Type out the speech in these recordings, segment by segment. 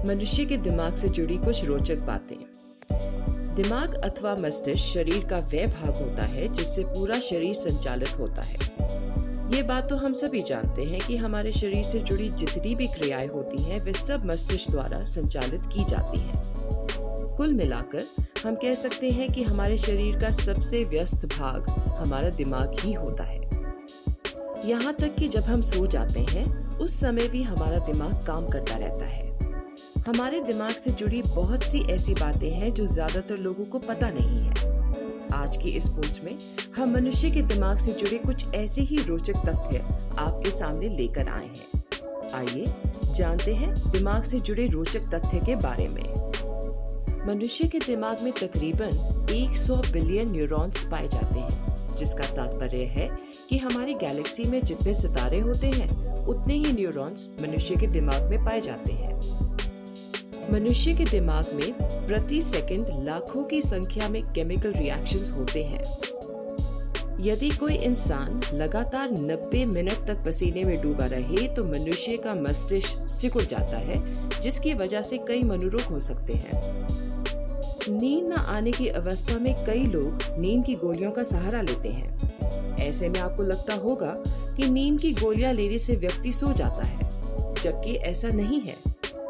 मनुष्य के दिमाग से जुड़ी कुछ रोचक बातें। दिमाग अथवा मस्तिष्क शरीर का वह भाग होता है जिससे पूरा शरीर संचालित होता है। ये बात तो हम सभी जानते हैं कि हमारे शरीर से जुड़ी जितनी भी क्रियाएं होती हैं वे सब मस्तिष्क द्वारा संचालित की जाती हैं। कुल मिलाकर हम कह सकते हैं कि हमारे शरीर का सबसे व्यस्त भाग हमारा दिमाग ही होता है। यहाँ तक कि जब हम सो जाते हैं उस समय भी हमारा दिमाग काम करता रहता है। हमारे दिमाग से जुड़ी बहुत सी ऐसी बातें हैं जो ज्यादातर लोगों को पता नहीं है। आज की इस पोस्ट में हम मनुष्य के दिमाग से जुड़े कुछ ऐसे ही रोचक तथ्य आपके सामने लेकर आए हैं। आइए जानते हैं दिमाग से जुड़े रोचक तथ्य के बारे में। मनुष्य के दिमाग में तकरीबन 100 बिलियन न्यूरॉन्स पाए जाते हैं, जिसका तात्पर्य है कि हमारी गैलेक्सी में जितने सितारे होते हैं उतने ही न्यूरॉन्स मनुष्य के दिमाग में पाए जाते हैं। मनुष्य के दिमाग में प्रति सेकंड लाखों की संख्या में केमिकल रिएक्शंस होते हैं। यदि कोई इंसान लगातार 90 मिनट तक पसीने में डूबा रहे तो मनुष्य का मस्तिष्क सिकुड़ जाता है, जिसकी वजह से कई मनोरोग हो सकते हैं। नींद न आने की अवस्था में कई लोग नींद की गोलियों का सहारा लेते हैं। ऐसे में आपको लगता होगा कि नींद की गोलियां लेने से व्यक्ति सो जाता है, जबकि ऐसा नहीं है।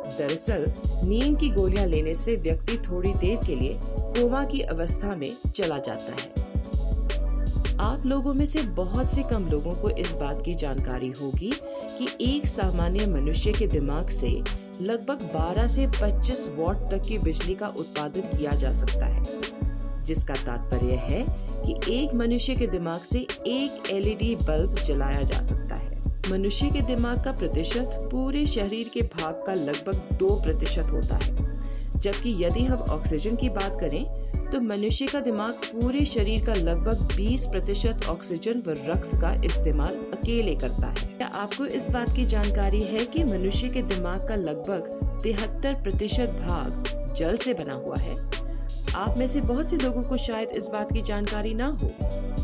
दरअसल नींद की गोलियां लेने से व्यक्ति थोड़ी देर के लिए कोमा की अवस्था में चला जाता है। आप लोगों में से बहुत से कम लोगों को इस बात की जानकारी होगी कि एक सामान्य मनुष्य के दिमाग से लगभग 12 से 25 वॉट तक की बिजली का उत्पादन किया जा सकता है, जिसका तात्पर्य है कि एक मनुष्य के दिमाग से एक एलईडी बल्ब जलाया जा सकता है। मनुष्य के दिमाग का प्रतिशत पूरे शरीर के भाग का लगभग 2% होता है, जबकि यदि हम ऑक्सीजन की बात करें तो मनुष्य का दिमाग पूरे शरीर का लगभग 20% ऑक्सीजन व रक्त का इस्तेमाल अकेले करता है। क्या आपको इस बात की जानकारी है कि मनुष्य के दिमाग का लगभग 73% भाग जल से बना हुआ है? आप में से बहुत से लोगों को शायद इस बात की जानकारी ना हो,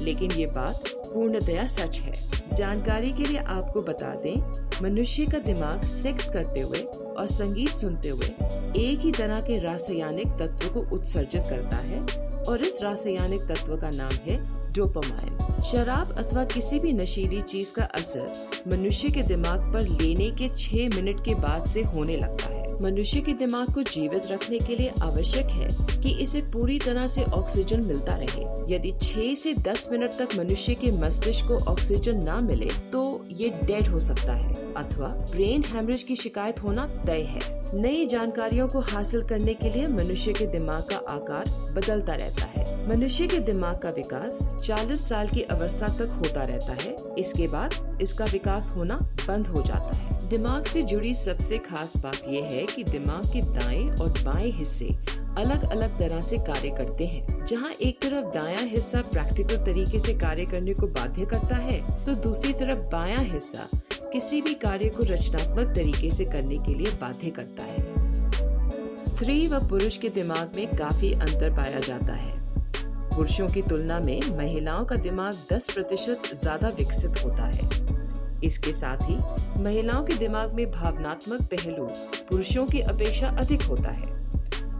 लेकिन ये बात पूर्णतया सच है। जानकारी के लिए आपको बता दें, मनुष्य का दिमाग सेक्स करते हुए और संगीत सुनते हुए एक ही तरह के रासायनिक तत्व को उत्सर्जित करता है और इस रासायनिक तत्व का नाम है डोपामाइन। शराब अथवा किसी भी नशीली चीज का असर मनुष्य के दिमाग पर लेने के 6 मिनट के बाद से होने लगता है। मनुष्य के दिमाग को जीवित रखने के लिए आवश्यक है कि इसे पूरी तरह से ऑक्सीजन मिलता रहे। यदि 6 से 10 मिनट तक मनुष्य के मस्तिष्क को ऑक्सीजन ना मिले तो ये डेड हो सकता है अथवा ब्रेन हेमरेज की शिकायत होना तय है। नई जानकारियों को हासिल करने के लिए मनुष्य के दिमाग का आकार बदलता रहता है। मनुष्य के दिमाग का विकास 40 साल की अवस्था तक होता रहता है। इसके बाद इसका विकास होना बंद हो जाता है। दिमाग से जुड़ी सबसे खास बात यह है कि दिमाग के दाएं और बाएं हिस्से अलग अलग तरह से कार्य करते हैं। जहां एक तरफ दायां हिस्सा प्रैक्टिकल तरीके से कार्य करने को बाध्य करता है, तो दूसरी तरफ बायां हिस्सा किसी भी कार्य को रचनात्मक तरीके से करने के लिए बाध्य करता है। स्त्री व पुरुष के दिमाग में काफी अंतर पाया जाता है। पुरुषों की तुलना में महिलाओं का दिमाग 10% ज्यादा विकसित होता है। इसके साथ ही महिलाओं के दिमाग में भावनात्मक पहलू पुरुषों की अपेक्षा अधिक होता है,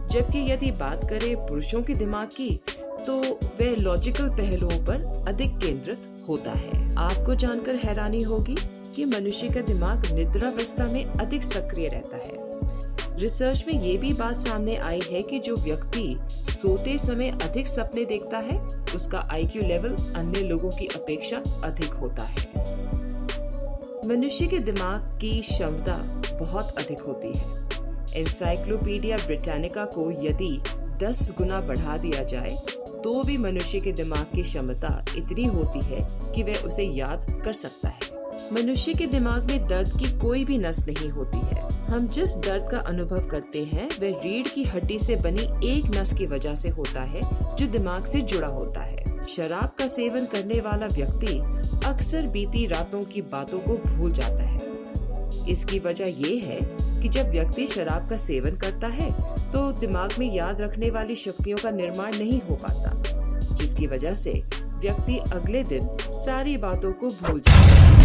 जबकि यदि बात करें पुरुषों के दिमाग की तो वह लॉजिकल पहलुओं पर अधिक केंद्रित होता है। आपको जानकर हैरानी होगी कि मनुष्य का दिमाग निद्रावस्था में अधिक सक्रिय रहता है। रिसर्च में ये भी बात सामने आई है कि जो व्यक्ति सोते समय अधिक सपने देखता है उसका IQ लेवल अन्य लोगों की अपेक्षा अधिक होता है। मनुष्य के दिमाग की क्षमता बहुत अधिक होती है। एनसाइक्लोपीडिया ब्रिटानिका को यदि 10 गुना बढ़ा दिया जाए तो भी मनुष्य के दिमाग की क्षमता इतनी होती है कि वह उसे याद कर सकता है। मनुष्य के दिमाग में दर्द की कोई भी नस नहीं होती है। हम जिस दर्द का अनुभव करते हैं वह रीढ़ की हड्डी से बनी एक नस की वजह से होता है जो दिमाग से जुड़ा होता है। शराब का सेवन करने वाला व्यक्ति अक्सर बीती रातों की बातों को भूल जाता है। इसकी वजह ये है कि जब व्यक्ति शराब का सेवन करता है तो दिमाग में याद रखने वाली शक्तियों का निर्माण नहीं हो पाता, जिसकी वजह से व्यक्ति अगले दिन सारी बातों को भूल जाता है।